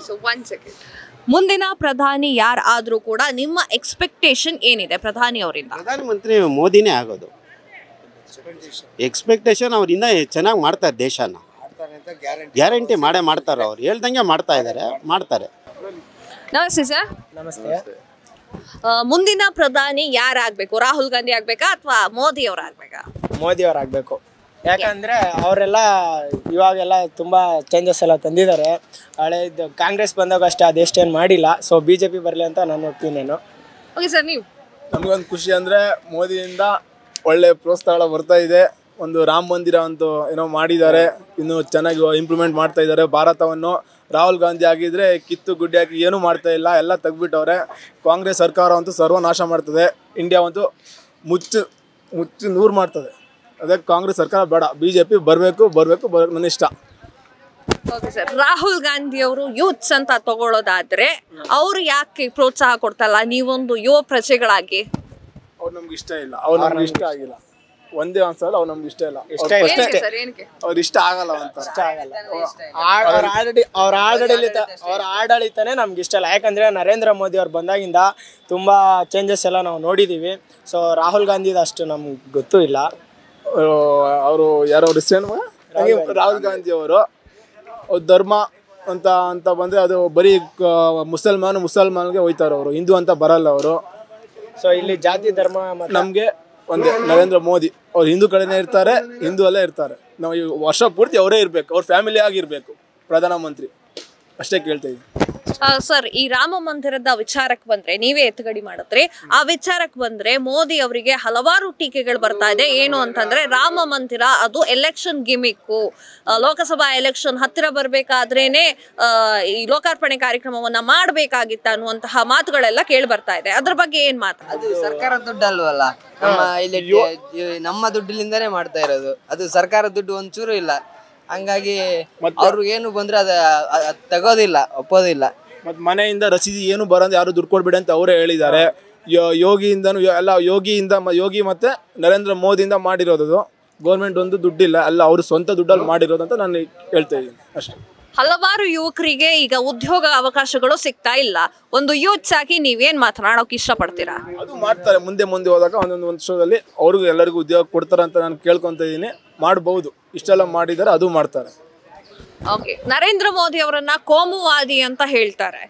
ಮುಂದಿನ ಪ್ರಧಾನಿ ಯಾರು ಆದರೂ ಕೂಡ ನಿಮ್ಮ ಎಕ್ಸ್ಪೆಕ್ಟೇಷನ್ ಏನಿದೆ ಪ್ರಧಾನಿ ಅವರಿಂದ?
ಪ್ರಧಾನಮಂತ್ರಿ ಮೋದಿನೇ ಆಗೋದು ಎಕ್ಸ್ಪೆಕ್ಟೇಷನ್. ಅವ್ರು ಇನ್ನೂ ಚೆನ್ನಾಗಿ ಮಾಡ್ತಾರೆ, ದೇಶನ ಗ್ಯಾರಂಟಿ ಮಾಡ್ತಾರೆ. ಅವ್ರು ಹೇಳ್ದಂಗೆ ಮಾಡ್ತಾ ಇದ್ದಾರೆ, ಮಾಡ್ತಾರೆ.
ನಮಸ್ತೆ ಸರ್.
ನಮಸ್ತೆ.
ಮುಂದಿನ ಪ್ರಧಾನಿ ಯಾರಾಗಬೇಕು? ರಾಹುಲ್ ಗಾಂಧಿ ಆಗಬೇಕಾ ಅಥವಾ ಮೋದಿ ಅವರು ಆಗಬೇಕಾ?
ಮೋದಿ ಅವ್ರು ಆಗಬೇಕು. ಯಾಕಂದರೆ ಅವರೆಲ್ಲ ಇವಾಗೆಲ್ಲ ತುಂಬ ಚೇಂಜಸ್ ಎಲ್ಲ ತಂದಿದ್ದಾರೆ. ಹಳೇದು ಕಾಂಗ್ರೆಸ್ ಬಂದಾಗ ಅಷ್ಟೇ ಅದೆಷ್ಟೇನು ಮಾಡಿಲ್ಲ. ಸೊ BJP ಬರಲಿ ಅಂತ ನನ್ನ ಒಪಿನಿಯನು.
ಓಕೆ ಸರ್, ನೀವು?
ನಮಗೊಂದು ಖುಷಿ ಅಂದರೆ ಮೋದಿಯಿಂದ ಒಳ್ಳೆ ಪ್ರೋತ್ಸಾಹ ಬರ್ತಾ ಇದೆ. ಒಂದು ರಾಮ ಮಂದಿರ ಅಂತೂ ಏನೋ ಮಾಡಿದ್ದಾರೆ, ಇನ್ನೂ ಚೆನ್ನಾಗಿ ಇಂಪ್ರೂವ್ಮೆಂಟ್ ಮಾಡ್ತಾ ಇದ್ದಾರೆ ಭಾರತವನ್ನು. ರಾಹುಲ್ ಗಾಂಧಿ ಆಗಿದ್ದರೆ ಕಿತ್ತು ಗುಡ್ಡೆ ಹಾಕಿ ಏನೂ ಮಾಡ್ತಾ ಇಲ್ಲ, ಎಲ್ಲ ತೆಗ್ಬಿಟ್ಟವ್ರೆ. ಕಾಂಗ್ರೆಸ್ ಸರ್ಕಾರ ಅಂತೂ ಸರ್ವನಾಶ ಮಾಡ್ತದೆ, ಇಂಡಿಯಾ ಅಂತೂ ಮುಚ್ಚು ನೂರು ಮಾಡ್ತದೆ. ಅದಕ್ಕೆ ಕಾಂಗ್ರೆಸ್ ಸರ್ಕಾರ ಬೇಡ, BJP ಬರಬೇಕು ನನ್ನ ಇಷ್ಟ.
ಓಕೆ ಸರ್, ರಾಹುಲ್ ಗಾಂಧಿ ಅವರು ಯೂತ್ಸ್ ಅಂತ ತಗೊಳ್ಳೋದಾದ್ರೆ ಅವ್ರು ಯಾಕೆ ಪ್ರೋತ್ಸಾಹ ಕೊಡ್ತಲ್ಲ? ನೀವೊಂದು ಯುವ ಪ್ರಜೆಗಳಾಗಿ
ಅವ್ರು ನಮ್ಗೆ ಇಷ್ಟ ಇಲ್ಲ, ಅವ್ರು ನಮ್ಗೆ ಇಷ್ಟ ಆಗಿಲ್ಲ. ಒಂದೇ ಒಂದ್ಸಲ ಅವ್ರು ನಮ್ಗೆ ಇಷ್ಟ ಇಲ್ಲ, ಅವ್ರು ಇಷ್ಟ ಆಗಲ್ಲ ಅಂತ.
ಅವ್ರ ಆಡಳಿತನೇ ನಮ್ಗೆ ಇಷ್ಟ ಇಲ್ಲ. ಯಾಕಂದ್ರೆ ನರೇಂದ್ರ ಮೋದಿ ಅವ್ರು ಬಂದಾಗಿಂದ ತುಂಬಾ ಚೇಂಜಸ್ ಎಲ್ಲ ನಾವು ನೋಡಿದೀವಿ. ಸೊ ರಾಹುಲ್ ಗಾಂಧಿದ ಅಷ್ಟು ನಮ್ಗೆ ಗೊತ್ತೂ ಇಲ್ಲ.
ಅವರು ಯಾರೋ ರಾಹುಲ್ ಗಾಂಧಿ ಅವರು ಧರ್ಮ ಅಂತ ಬಂದ್ರೆ ಅದು ಬರೀ ಮುಸಲ್ಮಾನ್ಗೆ ಹೋಯ್ತಾರೆ ಅವರು, ಹಿಂದೂ ಅಂತ ಬರಲ್ಲ ಅವರು.
ಸೊ ಇಲ್ಲಿ ಜಾತಿ ಧರ್ಮ
ನಮ್ಗೆ ಒಂದೇ ನರೇಂದ್ರ ಮೋದಿ ಅವ್ರು ಹಿಂದೂ ಕಡೆನೇ ಇರ್ತಾರೆ, ಹಿಂದೂ ಅಲ್ಲೇ ಇರ್ತಾರೆ. ನಾವು ಈ ವರ್ಷ ಪೂರ್ತಿ ಅವರೇ ಇರ್ಬೇಕು, ಅವ್ರ ಫ್ಯಾಮಿಲಿ ಆಗಿರ್ಬೇಕು ಪ್ರಧಾನಮಂತ್ರಿ, ಅಷ್ಟೇ ಕೇಳ್ತಾ ಇದ್ದೀವಿ.
ಸರ್, ಈ ರಾಮ ಮಂದಿರದ ವಿಚಾರಕ್ಕೆ ಬಂದ್ರೆ, ನೀವೇ ಎತ್ತುಗಡಿ ಮಾಡಿದ್ರಿ, ಆ ವಿಚಾರಕ್ಕೆ ಬಂದ್ರೆ ಮೋದಿ ಅವರಿಗೆ ಹಲವಾರು ಟೀಕೆಗಳು ಬರ್ತಾ ಇದೆ. ಏನು ಅಂತಂದ್ರೆ ರಾಮ ಮಂದಿರ ಅದು ಎಲೆಕ್ಷನ್ ಗಿಮಿಕ್ಕು, ಲೋಕಸಭಾ ಎಲೆಕ್ಷನ್ ಹತ್ತಿರ ಬರ್ಬೇಕಾದ್ರೇನೆ ಈ ಲೋಕಾರ್ಪಣೆ ಕಾರ್ಯಕ್ರಮವನ್ನ ಮಾಡ್ಬೇಕಾಗಿತ್ತ ಅನ್ನುವಂತಹ ಮಾತುಗಳೆಲ್ಲ ಕೇಳಿ ಬರ್ತಾ ಇದೆ. ಅದ್ರ ಬಗ್ಗೆ ಏನ್ ಮಾತು?
ಅದು ಸರ್ಕಾರ ದುಡ್ಡು ಅಲ್ವಲ್ಲ, ನಮ್ಮ ದುಡ್ಡಿನಿಂದಾನೇ ಮಾಡ್ತಾ ಇರೋದು. ಅದು ಸರ್ಕಾರ ದುಡ್ಡು ಒಂಚೂರು ಇಲ್ಲ, ಹಂಗಾಗಿ ಅವ್ರು ಏನು ಬಂದ್ರೆ ಅದ ತಗೋದಿಲ್ಲ, ಒಪ್ಪೋದಿಲ್ಲ.
ಮತ್ತೆ ಮನೆಯಿಂದ ರಸೀದಿ ಏನು ಬರಂದ್ರೆ ಯಾರು ದುಡ್ಡು ಕೊಡ್ಬೇಡಿ ಅಂತ ಅವರೇ ಹೇಳಿದ್ದಾರೆ. ಯೋಗಿಯಿಂದನೂ ಎಲ್ಲ ಯೋಗಿ ಮತ್ತೆ ನರೇಂದ್ರ ಮೋದಿಯಿಂದ ಮಾಡಿರೋದು. ಗೌರ್ಮೆಂಟ್ ಒಂದು ದುಡ್ಡಿಲ್ಲ, ಅಲ್ಲ ಅವರು ಸ್ವಂತ ದುಡ್ಡಲ್ಲಿ ಮಾಡಿರೋದು ಅಂತ ನಾನು ಹೇಳ್ತಾ ಇದ್ದೀನಿ ಅಷ್ಟೇ.
ಹಲವಾರು ಯುವಕರಿಗೆ ಈಗ ಉದ್ಯೋಗ ಅವಕಾಶಗಳು ಸಿಗ್ತಾ ಇಲ್ಲ. ಒಂದು ಯೂತ್ಸ್ ಆಗಿ ನೀವೇನ್ ಮಾತನಾಡೋಕೆ ಇಷ್ಟಪಡ್ತೀರಾ?
ಅದು ಮಾಡ್ತಾರೆ, ಮುಂದೆ ಹೋದಾಗ ಒಂದೊಂದು ವರ್ಷದಲ್ಲಿ ಅವ್ರಿಗೂ ಎಲ್ಲರಿಗೂ ಉದ್ಯೋಗ ಕೊಡ್ತಾರೆ ಅಂತ ನಾನು ಕೇಳ್ಕೊಂತ ಇದ್ದೀನಿ. ಮಾಡಬಹುದು, ಇಷ್ಟೆಲ್ಲ ಮಾಡಿದ್ದಾರೆ, ಅದು ಮಾಡ್ತಾರೆ.
ಓಕೆ, ನರೇಂದ್ರ ಮೋದಿ ಅವರನ್ನ ಕೋಮುವಾದಿ ಅಂತ ಹೇಳ್ತಾರೆ.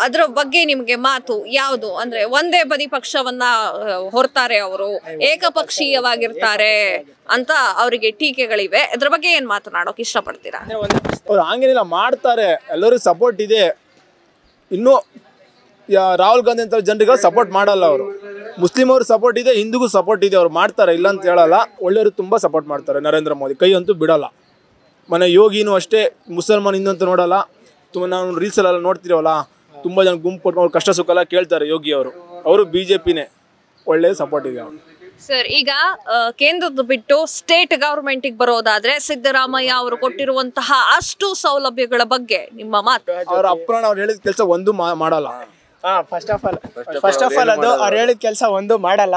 ಅದ್ರ ಬಗ್ಗೆ ನಿಮ್ಗೆ ಮಾತು ಯಾವುದು? ಅಂದ್ರೆ ಒಂದೇ ಬದಿ ಪಕ್ಷವನ್ನ ಹೊರ್ತಾರೆ, ಅವರು ಏಕಪಕ್ಷೀಯವಾಗಿರ್ತಾರೆ ಅಂತ ಅವರಿಗೆ ಟೀಕೆಗಳಿವೆ. ಅದ್ರ ಬಗ್ಗೆ ಏನ್ ಮಾತನಾಡೋಕೆ ಇಷ್ಟಪಡ್ತೀರಾ?
ಅವ್ರು ಹಂಗೇನಿಲ್ಲ, ಮಾಡ್ತಾರೆ, ಎಲ್ಲರಿಗೂ ಸಪೋರ್ಟ್ ಇದೆ. ಇನ್ನು ರಾಹುಲ್ ಗಾಂಧಿ ಅಂತ ಜನರಿಗೆ ಸಪೋರ್ಟ್ ಮಾಡಲ್ಲ ಅವರು. ಮುಸ್ಲಿಂ ಅವ್ರ ಸಪೋರ್ಟ್ ಇದೆ, ಹಿಂದೂಗೂ ಸಪೋರ್ಟ್ ಇದೆ, ಅವ್ರು ಮಾಡ್ತಾರೆ, ಇಲ್ಲ ಅಂತ ಹೇಳಲ್ಲ. ಒಳ್ಳೆಯವರು ತುಂಬ ಸಪೋರ್ಟ್ ಮಾಡ್ತಾರೆ ನರೇಂದ್ರ ಮೋದಿ, ಕೈ ಅಂತೂ ಬಿಡಲ್ಲ. ಮನೆ ಯೋಗಿನೂ ಅಷ್ಟೇ, ಮುಸಲ್ಮಾನ್ ಹಿಂದೂ ಅಂತ ನೋಡಲ್ಲ. ನಾವು ರೀಲ್ಸಲ್ಲೆಲ್ಲ ನೋಡ್ತಿರೋಲ್ಲ, ತುಂಬ ಜನ ಗುಂಪು ಕೊಟ್ಟು ಅವ್ರು ಕಷ್ಟ ಸುಖ ಎಲ್ಲ ಕೇಳ್ತಾರೆ ಯೋಗಿ ಅವರು. ಅವರು BJPನೇ, ಒಳ್ಳೆ ಸಪೋರ್ಟ್ ಇದೆ ಅವರು.
ಸರ್, ಈಗ ಕೇಂದ್ರದ ಬಿಟ್ಟು ಸ್ಟೇಟ್ ಗವರ್ಮೆಂಟಿಗೆ ಬರೋದಾದ್ರೆ ಸಿದ್ದರಾಮಯ್ಯ ಅವರು ಕೊಟ್ಟಿರುವಂತಹ ಅಷ್ಟು ಸೌಲಭ್ಯಗಳ ಬಗ್ಗೆ ನಿಮ್ಮ ಮಾತು?
ಅವ್ರ ಅಪ್ಪನ ಅವ್ರು ಹೇಳಿದ ಕೆಲಸ ಒಂದು ಮಾಡಲ್ಲ.
ಫಸ್ಟ್ ಆಫ್ ಆಲ್ ಅದು ಅವ್ರು ಹೇಳಿದ ಕೆಲಸ ಒಂದು ಮಾಡಲ್ಲ.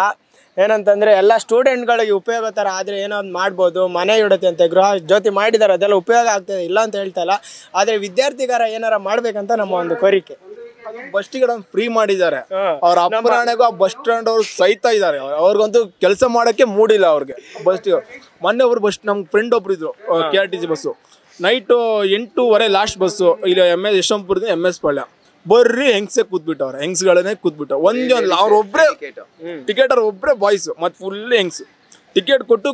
ಏನಂತಂದ್ರೆ ಎಲ್ಲ ಸ್ಟೂಡೆಂಟ್ಗಳಿಗೆ ಉಪಯೋಗ ಥರ ಆದರೆ ಏನೋ ಒಂದು ಮಾಡ್ಬೋದು. ಮನೆ ಇಡತ್ತೆ ಅಂತ ಗೃಹ ಜ್ಯೋತಿ ಮಾಡಿದ್ದಾರೆ, ಅದೆಲ್ಲ ಉಪಯೋಗ ಆಗ್ತದೆ, ಇಲ್ಲ ಅಂತ ಹೇಳ್ತಾ ಇಲ್ಲ. ಆದರೆ ವಿದ್ಯಾರ್ಥಿಗಾರ ಏನಾರ ಮಾಡ್ಬೇಕಂತ ನಮ್ಮ ಒಂದು ಕೋರಿಕೆ.
ಬಸ್ ಟಿಕೆಟ್ ಫ್ರೀ ಮಾಡಿದ್ದಾರೆ. ಅವ್ರ ಅಪ್ಪರಾಣೆಗೂ ಆ ಬಸ್ ಸ್ಟ್ಯಾಂಡ್ ಅವ್ರು ಸಹಿತ ಇದ್ದಾರೆ. ಅವ್ರಿಗಂತೂ ಕೆಲಸ ಮಾಡೋಕ್ಕೆ ಮೂಡಿಲ್ಲ ಅವ್ರಿಗೆ. ಬಸ್ ಮೊನ್ನೆ ಒಬ್ರು ನಮ್ಮ ಫ್ರೆಂಡ್ ಒಬ್ರು ಇದ್ರು, KRTC bus, night 8:15 last bus ಇಲ್ಲಿ ಯಶವಂತಪುರದಿಂದ MS ಪಾಳ್ಯ. ಬರ್ರಿ ಹೆಂಗ್ಸೆ ಕೂತ್ಬಿಟ್ಟವ್ರೆ, ಹೆಂಗ್ಸ್ಗಳನ್ನೇ ಕೂತ್ಬಿಟ್ಟು ಒಂದೇ ಅವ್ರೊಬ್ರೆ ಟಿಕೆಟ್, ಅವ್ರ ಒಬ್ರೆ ಬಾಯ್ಸ್, ಮತ್ತೆ ಫುಲ್ ಹೆಂಗ್ಸ್. ಟಿಕೆಟ್ ಕೊಟ್ಟು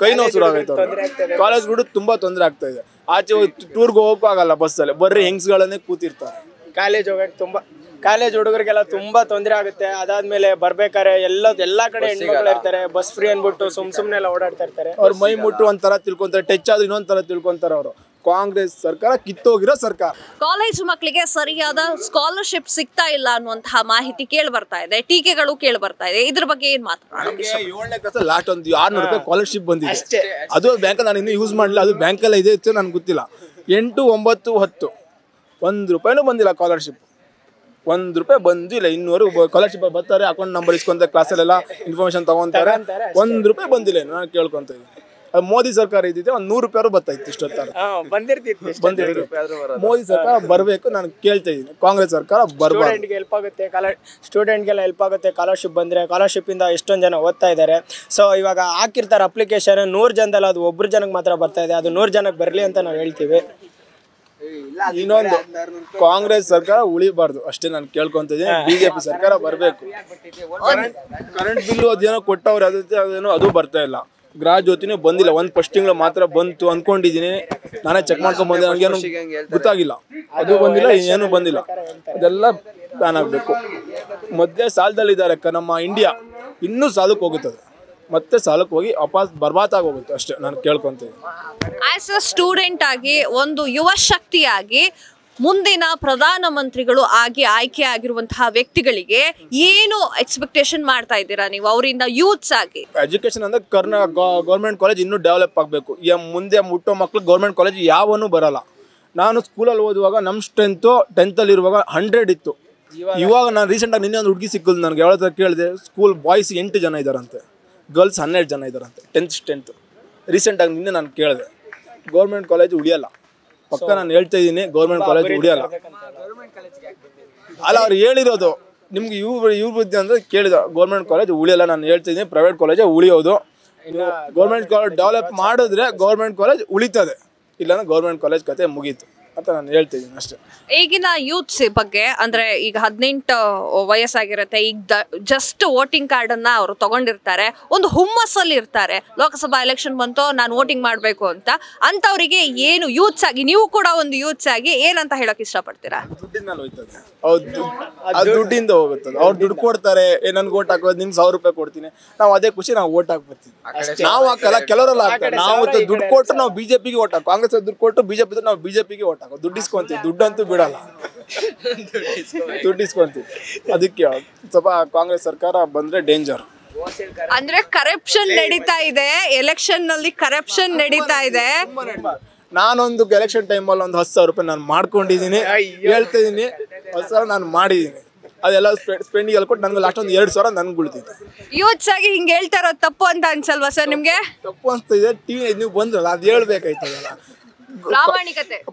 ಕೈ ನೋವು ಶುರು ಆಗೈತೆ ಅವ್ರಿಗೆ. ಕಾಲೇಜ್ಗಳು ತುಂಬಾ ತೊಂದರೆ ಆಗ್ತಾ ಇದೆ. ಆಚೆ ಟೂರ್ಗೆ ಹೋಗಕ್ಕೂ ಆಗಲ್ಲ ಬಸ್ಸಲ್ಲಿ, ಬರ್ರಿ ಹೆಂಗ್ಸ್ಗಳನ್ನೇ ಕೂತಿರ್ತಾರೆ.
ಕಾಲೇಜ್ ಹುಡುಗರಿಗೆಲ್ಲ ತುಂಬಾ ತೊಂದರೆ ಆಗುತ್ತೆ. ಅದಾದ್ಮೇಲೆ ಬರ್ಬೇಕಾರೆ ಎಲ್ಲಾ ಕಡೆ ಹೆಣ್ಮಕ್ಳು ಇರ್ತಾರೆ, ಬಸ್ ಫ್ರೀ ಅನ್ಬಿಟ್ಟು ಸುಮ್ನೆ ಓಡಾಡ್ತಾ ಇರ್ತಾರೆ.
ಅವ್ರ ಮೈ ಮುಟ್ಟು ಒಂಥರ ತಿಳ್ಕೊಂತಾರೆ, ಟಚ್ ಆದ್ರೆ ಇನ್ನೊಂಥರ ತಿಳ್ಕೊಂತಾರೆ ಅವರು. ಕಾಂಗ್ರೆಸ್ ಸರ್ಕಾರ ಕಿತ್ತೋಗಿರೋ ಸರ್ಕಾರ.
ಕಾಲೇಜ್ ಮಕ್ಕಳಿಗೆ ಸರಿಯಾದ ಸ್ಕಾಲರ್ಶಿಪ್ ಸಿಗ್ತಾ ಇಲ್ಲ ಅನ್ನುವಂತಹ ಮಾಹಿತಿ ಕೇಳಿ ಬರ್ತಾ ಇದೆ, ಟೀಕೆಗಳು ಕೇಳಿ ಬರ್ತಾ ಇದೆ. ಇದ್ರ ಬಗ್ಗೆ ಏನ್ ಮಾತಾಡೋದು?
7ನೇ ಕ್ಲಾಸ್ ಲಾಸ್ಟ್ ಒಂದು 600 ರೂಪಾಯಿ ಸ್ಕಾಲರ್ಶಿಪ್ ಬಂದಿದೆ. ಅದು ಬ್ಯಾಂಕಲ್ಲಿ ನಾನು ಇನ್ನೂ ಯೂಸ್ ಮಾಡಲಿಲ್ಲ, ಅದು ಬ್ಯಾಂಕಲ್ಲಿ ಇದೆ ಇತ್ತು, ನನ್ಗೆ ಗೊತ್ತಿಲ್ಲ. 8, 9, 10 1 ರೂಪಾಯಿನೂ ಬಂದಿಲ್ಲ ಸ್ಕಾಲರ್ಶಿಪ್. 1 ರೂಪಾಯಿ ಬಂದಿಲ್ಲ. ಇನ್ನೂವರೆಗೂ ಸ್ಕಾಲರ್ಶಿಪ್ ಬರ್ತಾರೆ, ಅಕೌಂಟ್ ನಂಬರ್ ಇಸ್ಕೊಂತಾರೆ, ಕ್ಲಾಸಲ್ಲೆಲ್ಲ ಇನ್ಫಾರ್ಮೇಶನ್ ತಗೊಂತಾರೆ. 1 ರೂಪಾಯಿ ಬಂದಿಲ್ಲ. ನಾನು ಕೇಳ್ಕೊಂತ ಇದ್ದೀನಿ. ಅದು ಮೋದಿ ಸರ್ಕಾರ ಇದ್ದಿದ್ದೆ 100 ರೂಪಾಯಿ ಬರ್ತಾಯಿತ್ತು ಇಷ್ಟೊತ್ತಾರೆ, ಬಂದಿರ್ತಿತ್ತು. ಮೋದಿ ಸರ್ಕಾರ ಬರಬೇಕು, ನಾನು ಕೇಳ್ತಾ ಇದ್ದೀನಿ. ಕಾಂಗ್ರೆಸ್ ಸರ್ಕಾರ
ಸ್ಟೂಡೆಂಟ್ಗೆ ಹೆಲ್ಪ್ ಆಗುತ್ತೆ, ಸ್ಟೂಡೆಂಟ್ಗೆಲ್ಲ ಹೆಲ್ಪ್ ಆಗುತ್ತೆ ಸ್ಕಾಲರ್ಶಿಪ್ ಬಂದರೆ. ಸ್ಕಾಲರ್ಶಿಪ್ಪಿಂದ ಎಷ್ಟೊಂದು ಜನ ಓದ್ತಾ ಇದ್ದಾರೆ. ಸೊ ಇವಾಗ ಹಾಕಿರ್ತಾರೆ ಅಪ್ಲಿಕೇಶನ್, 100 ಜನದಲ್ಲಿ ಅದು ಒಬ್ಬರು ಜನಕ್ಕೆ ಮಾತ್ರ ಬರ್ತಾ ಇದೆ. ಅದು 100 ಜನಕ್ಕೆ ಬರಲಿ ಅಂತ ನಾವು ಹೇಳ್ತೀವಿ.
ಇನ್ನೊಂದು, ಕಾಂಗ್ರೆಸ್ ಸರ್ಕಾರ ಉಳಿಬಾರ್ದು ಅಷ್ಟೇ ನಾನು ಕೇಳ್ಕೊಂತ ಇದ್ದೀನಿ. BJP ಸರ್ಕಾರ ಬರಬೇಕು. ಕರೆಂಟ್ ಬಿಲ್ಲು ಅದೇನೋ ಕೊಟ್ಟವ್ರು, ಅದೇನೋ ಅದು ಬರ್ತಾ ಇಲ್ಲ. ಗೃಹ ಜ್ಯೋತಿನೂ ಬಂದಿಲ್ಲ. 1 ತಿಂಗಳು ಮಾತ್ರ ಬಂತು ಅನ್ಕೊಂಡಿದ್ದೀನಿ. ನಾನೇ ಚೆಕ್ ಮಾಡ್ಕೊಂಡ್ ಬಂದೆ, ನನಗೇನು ಗೊತ್ತಾಗಿಲ್ಲ. ಅದು ಬಂದಿಲ್ಲ, ಏನು ಬಂದಿಲ್ಲ. ಅದೆಲ್ಲ ಬ್ಯಾನ್ ಆಗಬೇಕು. ಮಧ್ಯೆ ಸಾಲದಲ್ಲಿದ್ದಾರೆ ನಮ್ಮ ಇಂಡಿಯಾ, ಇನ್ನೂ ಸಾಲಕ್ಕೆ ಹೋಗುತ್ತದೆ. ಮತ್ತೆ ಸಾಲಕ್ಕೆ ಹೋಗಿ ವಾಪಸ್ ಬರ್ಬಾತಾಗಿ ಹೋಗುತ್ತೆ ಅಷ್ಟೇ ನಾನು ಕೇಳ್ಕೊಂತೀನಿ.
ಆಸ್ ಅ ಸ್ಟೂಡೆಂಟ್ ಆಗಿ, ಒಂದು ಯುವ ಶಕ್ತಿಯಾಗಿ ಮುಂದಿನ ಪ್ರಧಾನಮಂತ್ರಿಗಳು ಆಗಿ ಆಯ್ಕೆ ಆಗಿರುವಂತಹ ವ್ಯಕ್ತಿಗಳಿಗೆ ಏನು ಎಕ್ಸ್ಪೆಕ್ಟೇಷನ್ ಮಾಡ್ತಾ ಇದ್ದೀರಾ ನೀವು ಅವರಿಂದ ಯೂತ್ಸ್ ಆಗಿ?
ಎಜುಕೇಶನ್ ಅಂದ್ರೆ ಗೌರ್ಮೆಂಟ್ ಕಾಲೇಜ್ ಇನ್ನೂ ಡೆವಲಪ್ ಆಗಬೇಕು. ಮುಂದೆ ಮುಟ್ಟೋ ಮಕ್ಳು ಗೌರ್ಮೆಂಟ್ ಕಾಲೇಜ್ ಯಾವನು ಬರಲ್ಲ. ನಾನು ಸ್ಕೂಲಲ್ಲಿ ಓದುವಾಗ ನಮ್ಮ ಸ್ಟ್ರೆಂತು 10th ಇರುವಾಗ 100 ಇತ್ತು. ಇವಾಗ ನಾನು ರೀಸೆಂಟಾಗಿ ನಿನ್ನೆ ಒಂದು ಹುಡುಗಿ ಸಿಕ್ಕಿದ್ದು ನನಗೆ ಯಾವ್ದು ಕೇಳಿದೆ, ಸ್ಕೂಲ್ ಬಾಯ್ಸ್ 8 ಜನ ಇದ್ದಾರಂತೆ, ಗರ್ಲ್ಸ್ 12 ಜನ ಇದ್ದಾರಂತೆ 10th ಸ್ಟ್ರೆಂತ್. ರೀಸೆಂಟಾಗಿ ನಿನ್ನೆ ನಾನು ಕೇಳಿದೆ. ಗೌರ್ಮೆಂಟ್ ಕಾಲೇಜ್ ಉಳಿಯಲ್ಲ, ಪಕ್ಕ ನಾನು ಹೇಳ್ತಾ ಇದ್ದೀನಿ, ಗೌರ್ಮೆಂಟ್ ಕಾಲೇಜ್ ಉಳಿಯಲ್ಲ. ಅಲ್ಲ ಅವ್ರು ಹೇಳಿರೋದು ನಿಮ್ಗೆ ಇವ್ರ ಬುದ್ಧಿ ಅಂದರೆ ಕೇಳಿದ, ಗೌರ್ಮೆಂಟ್ ಕಾಲೇಜ್ ಉಳಿಯಲ್ಲ. ನಾನು ಹೇಳ್ತಾ ಇದ್ದೀನಿ ಪ್ರೈವೇಟ್ ಕಾಲೇಜೇ ಉಳಿಯೋದು. ಗೌರ್ಮೆಂಟ್ ಕಾಲೇಜ್ ಡೆವಲಪ್ ಮಾಡಿದ್ರೆ ಗೌರ್ಮೆಂಟ್ ಕಾಲೇಜ್ ಉಳಿತದೆ, ಇಲ್ಲಾಂದ್ರೆ ಗೌರ್ಮೆಂಟ್ ಕಾಲೇಜ್ ಕತೆ ಮುಗೀತು ಅಂತ ನಾನು ಹೇಳ್ತಿದ್ದೀನಿ ಅಷ್ಟೇ.
ಈಗಿನ ಯೂತ್ಸ್ ಬಗ್ಗೆ ಅಂದ್ರೆ ಈಗ 18 ವಯಸ್ಸಾಗಿರುತ್ತೆ, ಈಗ ಜಸ್ಟ್ ವೋಟಿಂಗ್ ಕಾರ್ಡ್ ಅನ್ನ ಅವರು ತಗೊಂಡಿರ್ತಾರೆ, ಒಂದು ಹುಮ್ಮಸ್ಸಲ್ಲಿ ಇರ್ತಾರೆ, ಲೋಕಸಭಾ ಎಲೆಕ್ಷನ್ ಬಂತು ನಾನು ವೋಟಿಂಗ್ ಮಾಡಬೇಕು ಅಂತವರಿಗೆ ಏನು ಯೂತ್ಸ್ ಆಗಿ, ನೀವು ಕೂಡ ಒಂದು ಯೂತ್ಸ್ ಆಗಿ ಏನಂತ ಹೇಳಕ್ ಇಷ್ಟಪಡ್ತೀರಾ?
ದುಡ್ಡಿನಲ್ಲಿ ಹೋಯ್ತದೆ, ಅದು ದುಡ್ಡಿಂದ ಹೋಗುತ್ತದೆ. ಅವ್ರು ದುಡ್ಡು ಕೊಡ್ತಾರೆ, ನನ್ಗೆ ಓಟ್ ಹಾಕೋದು, ನಿಮ್ಗೆ 1000 ರೂಪಾಯಿ ಕೊಡ್ತೀನಿ, ನಾವು ಅದೇ ಖುಷಿ ನಾವು ಓಟ್ ಹಾಕ್ಬರ್ತೀವಿ. ನಾವು ಹಾಕಲ್ಲ, ಕೆಲವರೆಲ್ಲ ಹಾಕ್ತಾರೆ. ನಾವು ದುಡ್ಡು ಕೊಟ್ಟು ನಾವು ಬಿಜೆಪಿಗೆ ಓಟ್ ಹಾಕೋ, ಕಾಂಗ್ರೆಸ್ ದುಡ್ಡು ಕೊಟ್ಟು ಬಿಜೆಪಿ ನಾವು ಬಿಜೆಪಿಗೆ ಓಟ್ ಹಾಕೋ, ದುಡ್ಡಿಸ್ಕೊಂತೀವಿ. ದುಡ್ಡಂತೂ ಬಿಡಲ್ಲ, ದುಡ್ಡಿಸ್ಕೊಂತೀವಿ. ಅದಕ್ಕೆ ಸ್ವಲ್ಪ ಕಾಂಗ್ರೆಸ್ ಸರ್ಕಾರ ಬಂದ್ರೆ ಡೇಂಜರ್.
ಅಂದ್ರೆ ಕರಪ್ಷನ್ ನಡೀತಾ ಇದೆ, ಎಲೆಕ್ಷನ್ ನಲ್ಲಿ ಕರಪ್ಷನ್ ನಡೀತಾ ಇದೆ.
ನಾನೊಂದು ಎಲೆಕ್ಷನ್ ಟೈಮಲ್ಲಿ ಒಂದು 10,000 ರೂಪಾಯಿ ನಾನು ಮಾಡ್ಕೊಂಡಿದ್ದೀನಿ, ಹೇಳ್ತಾ ಇದ್ದೀನಿ. 10,000 ನಾನು ಮಾಡಿದ್ದೀನಿ, ಅದೆಲ್ಲ ಸ್ಪೆಂಡಿಂಗ್ ಎಲ್ಲ ಕೊಟ್ಟು ನನಗೆ ಲಾಸ್ಟ್ ಒಂದು 2,000 ನನ್ಗೆ ಉಳಿತಿದೆ.
ಯೂತ್ಸ್ ಆಗಿ ಹಿಂಗೆ ಹೇಳ್ತಾ ಇರೋದು ತಪ್ಪು ಅಂತ ಅನ್ಸಲ್ವಾ ಸರ್ ನಿಮ್ಗೆ?
ತಪ್ಪು ಅನಿಸ್ತಿದೆ. ಟಿವಿ ನೀವು ಬಂದ್ರಲ್ಲ, ಅದು ಹೇಳ್ಬೇಕಾಯ್ತದಲ್ಲ,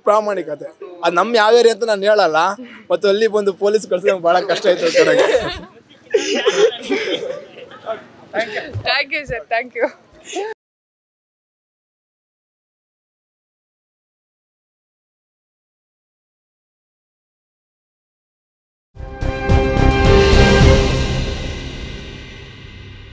ಪ್ರಾಮಾಣಿಕತೆ. ಅದು ನಮ್ಮ ಯಾವ ಏರಿಯಾ ಅಂತ ನಾನು ಹೇಳಲ್ಲ, ಮತ್ತು ಅಲ್ಲಿ ಬಂದು ಪೊಲೀಸ್ ಕಳ್ಸಿದ್ರೆ ಬಹಳ ಕಷ್ಟ ಆಯ್ತು.
Thank you sir, thank you.